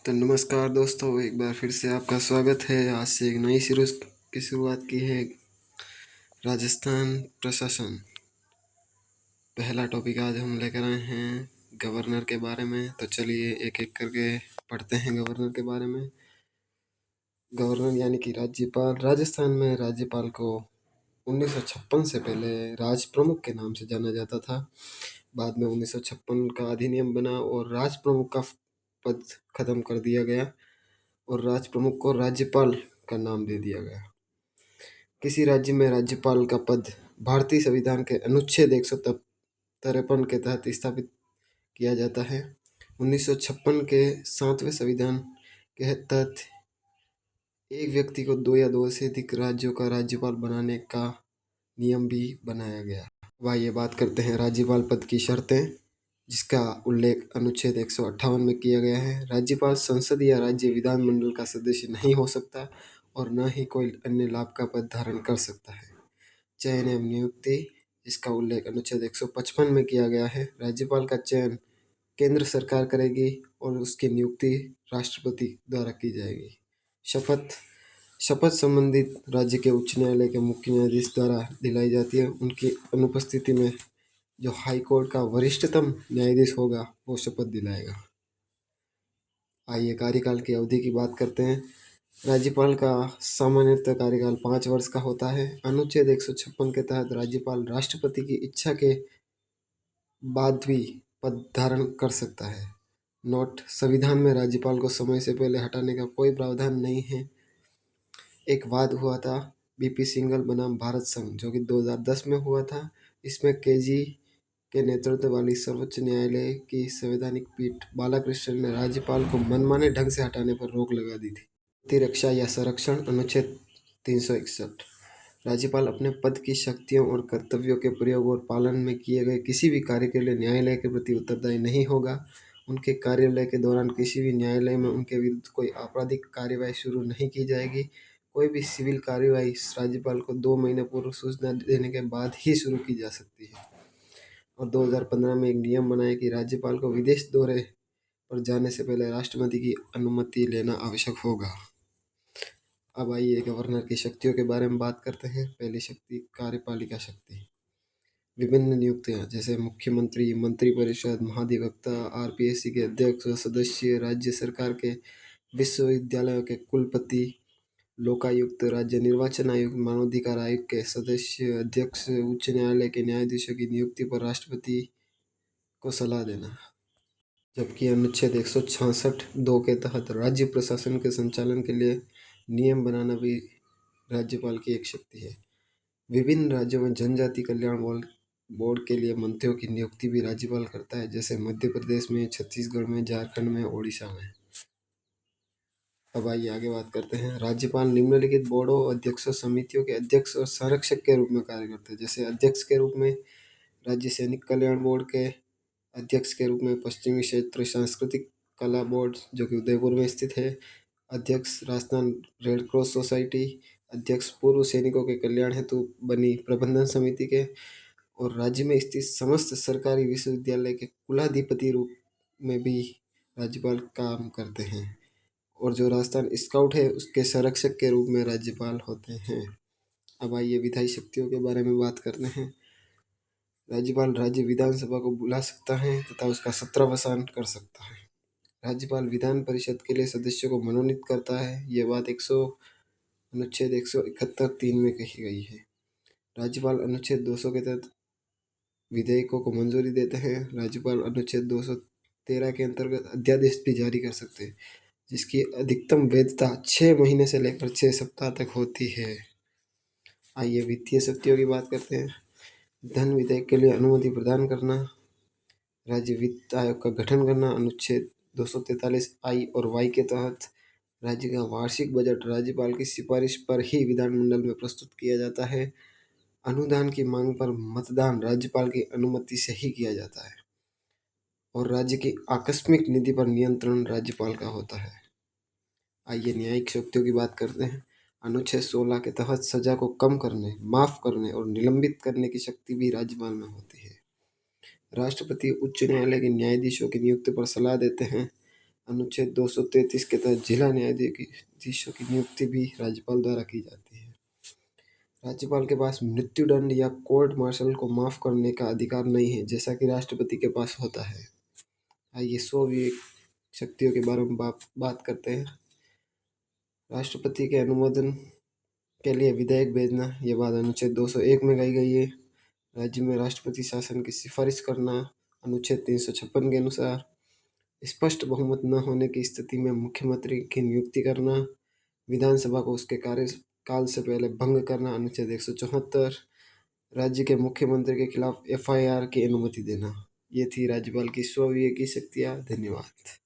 तो नमस्कार दोस्तों, एक बार फिर से आपका स्वागत है। आज से एक नई सीरीज की शुरुआत की है। राजस्थान प्रशासन, पहला टॉपिक आज हम लेकर आए हैं गवर्नर के बारे में। तो चलिए एक एक करके पढ़ते हैं गवर्नर के बारे में। गवर्नर यानी कि राज्यपाल। राजस्थान में राज्यपाल को 1956 से पहले राज प्रमुख के नाम से जाना जाता था। बाद में 1956 का अधिनियम बना और राज प्रमुख का पद खत्म कर दिया गया और राज प्रमुख को राज्यपाल का नाम दे दिया गया। किसी राज्य में राज्यपाल का पद भारतीय संविधान के अनुच्छेद 153 के तहत स्थापित किया जाता है। 1956 के 7वें संविधान के तहत एक व्यक्ति को 2 या 2 से अधिक राज्यों का राज्यपाल बनाने का नियम भी बनाया गया। अब आइए बात करते हैं राज्यपाल पद की शर्तें, जिसका उल्लेख अनुच्छेद 158 में किया गया है। राज्यपाल संसद या राज्य विधानमंडल का सदस्य नहीं हो सकता और न ही कोई अन्य लाभ का पद धारण कर सकता है। चयन एवं नियुक्ति, जिसका उल्लेख अनुच्छेद 155 में किया गया है। राज्यपाल का चयन केंद्र सरकार करेगी और उसकी नियुक्ति राष्ट्रपति द्वारा की जाएगी। शपथ शपथ संबंधित राज्य के उच्च न्यायालय के मुख्य न्यायाधीश द्वारा दिलाई जाती है। उनकी अनुपस्थिति में जो हाई कोर्ट का वरिष्ठतम न्यायाधीश होगा वो शपथ दिलाएगा। आइए कार्यकाल की अवधि की बात करते हैं। राज्यपाल का सामान्यतः कार्यकाल 5 वर्ष का होता है। अनुच्छेद 156 के तहत राज्यपाल राष्ट्रपति की इच्छा के बाद भी पद धारण कर सकता है। नोट: संविधान में राज्यपाल को समय से पहले हटाने का कोई प्रावधान नहीं है। एक वाद हुआ था बीपी सिंघल बनाम भारत संघ, जो कि 2010 में हुआ था। इसमें केजी के नेतृत्व वाली सर्वोच्च न्यायालय की संवैधानिक पीठ बालाकृष्णन ने राज्यपाल को मनमाने ढंग से हटाने पर रोक लगा दी थी। प्रतिरक्षा या संरक्षण, अनुच्छेद 361। राज्यपाल अपने पद की शक्तियों और कर्तव्यों के प्रयोग और पालन में किए गए किसी भी कार्य के लिए न्यायालय के प्रति उत्तरदायी नहीं होगा। उनके कार्यालय के दौरान किसी भी न्यायालय में उनके विरुद्ध कोई आपराधिक कार्यवाही शुरू नहीं की जाएगी। कोई भी सिविल कार्यवाही राज्यपाल को 2 महीने पूर्व सूचना देने के बाद ही शुरू की जा सकती है। और 2015 में एक नियम बनाया कि राज्यपाल को विदेश दौरे पर जाने से पहले राष्ट्रपति की अनुमति लेना आवश्यक होगा। अब आइए गवर्नर की शक्तियों के बारे में बात करते हैं। पहली शक्ति, कार्यपालिका शक्ति। विभिन्न नियुक्तियां, जैसे मुख्यमंत्री, मंत्रिपरिषद, महाधिवक्ता, आरपीएससी के अध्यक्ष और सदस्य, राज्य सरकार के विश्वविद्यालयों के कुलपति, लोकायुक्त, राज्य निर्वाचन आयोग, मानवाधिकार आयोग के सदस्य, अध्यक्ष, उच्च न्यायालय के न्यायाधीशों की नियुक्ति पर राष्ट्रपति को सलाह देना। जबकि अनुच्छेद 166(2) के तहत राज्य प्रशासन के संचालन के लिए नियम बनाना भी राज्यपाल की एक शक्ति है। विभिन्न राज्यों में जनजाति कल्याण बोर्ड के लिए मंत्रियों की नियुक्ति भी राज्यपाल करता है, जैसे मध्य प्रदेश में, छत्तीसगढ़ में, झारखंड में, ओडिशा में। अब आइए आगे बात करते हैं। राज्यपाल निम्नलिखित बोर्डों, अध्यक्षों, समितियों के अध्यक्ष और संरक्षक के रूप में कार्य करते हैं। जैसे अध्यक्ष के रूप में राज्य सैनिक कल्याण बोर्ड के, अध्यक्ष के रूप में पश्चिमी क्षेत्र सांस्कृतिक कला बोर्ड, जो कि उदयपुर में स्थित है, अध्यक्ष राजस्थान रेड क्रॉस सोसाइटी, अध्यक्ष पूर्व सैनिकों के कल्याण हेतु बनी प्रबंधन समिति के, और राज्य में स्थित समस्त सरकारी विश्वविद्यालय के कुलाधिपति रूप में भी राज्यपाल काम करते हैं। और जो राजस्थान स्काउट है उसके संरक्षक के रूप में राज्यपाल होते हैं। अब आइए विधायी शक्तियों के बारे में बात करते हैं। राज्यपाल राज्य विधानसभा को बुला सकता है तथा उसका सत्रावसान कर सकता है। राज्यपाल विधान परिषद के लिए सदस्यों को मनोनीत करता है। यह बात अनुच्छेद 171(3) में कही गई है। राज्यपाल अनुच्छेद 200 के तहत विधेयकों को मंजूरी देते हैं। राज्यपाल अनुच्छेद 213 के अंतर्गत अध्यादेश भी जारी कर सकते हैं, जिसकी अधिकतम वैधता 6 महीने से लेकर 6 सप्ताह तक होती है। आइए वित्तीय शक्तियों की बात करते हैं। धन विधेयक के लिए अनुमति प्रदान करना, राज्य वित्त आयोग का गठन करना, अनुच्छेद 243(I) और Y के तहत राज्य का वार्षिक बजट राज्यपाल की सिफारिश पर ही विधानमंडल में प्रस्तुत किया जाता है। अनुदान की मांग पर मतदान राज्यपाल की अनुमति से ही किया जाता है। और राज्य की आकस्मिक निधि पर नियंत्रण राज्यपाल का होता है। आइए न्यायिक शक्तियों की बात करते हैं। अनुच्छेद 16 के तहत सजा को कम करने, माफ करने और निलंबित करने की शक्ति भी राज्यपाल में होती है। राष्ट्रपति उच्च न्यायालय के न्यायाधीशों की नियुक्ति पर सलाह देते हैं। अनुच्छेद 233 के तहत जिला न्यायाधीशों की नियुक्ति भी राज्यपाल द्वारा की जाती है। राज्यपाल के पास मृत्युदंड या कोर्ट मार्शल को माफ करने का अधिकार नहीं है, जैसा कि राष्ट्रपति के पास होता है। आइए 100 शक्तियों के बारे में बात करते हैं। राष्ट्रपति के अनुमोदन के लिए विधेयक भेजना, ये बात अनुच्छेद 201 में कही गई है। राज्य में राष्ट्रपति शासन की सिफारिश करना, अनुच्छेद 356 के अनुसार। स्पष्ट बहुमत न होने की स्थिति में मुख्यमंत्री की नियुक्ति करना। विधानसभा को उसके कार्यकाल से पहले भंग करना, अनुच्छेद 174। राज्य के मुख्यमंत्री के खिलाफ FIR की अनुमति देना। ये थी राज्यपाल की 100 की शक्तियाँ। धन्यवाद।